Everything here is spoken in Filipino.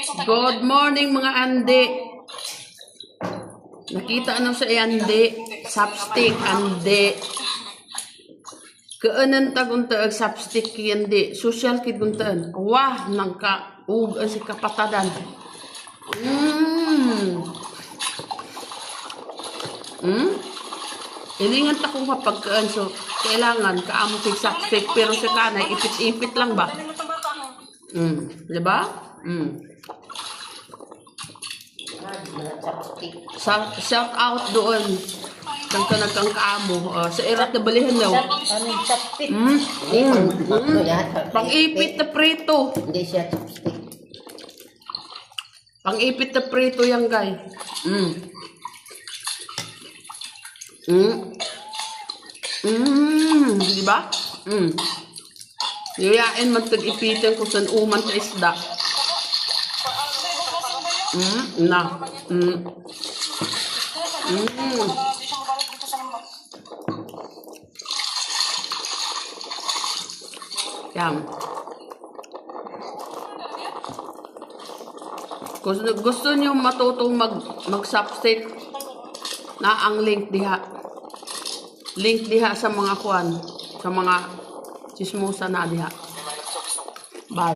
Good morning mga andi. Nakita ano sa andi? Sapstick andi. Kaanan tagunta ag sapstick andi. Social kid guntaan. Wah nangka ug ang si kapatadan. Ilingan ta kung kapagkaan so kailangan kaamo kay sapstick pero sa kanay ipit-ipit lang ba? Diba? Shout out doon kang kanagkang kaamo sa irat na balihan daw. Pang-ipit na prito. Hindi siya chopstick. Pang-ipit na prito yan guys. Diba? Yayain man tag-ipitin kung saan uman sa isda. Yan. Kung gusto niyo matutong mag-substick na ang link diha. Link diha sa mga kwan, sa mga chismosa na diha. Bye.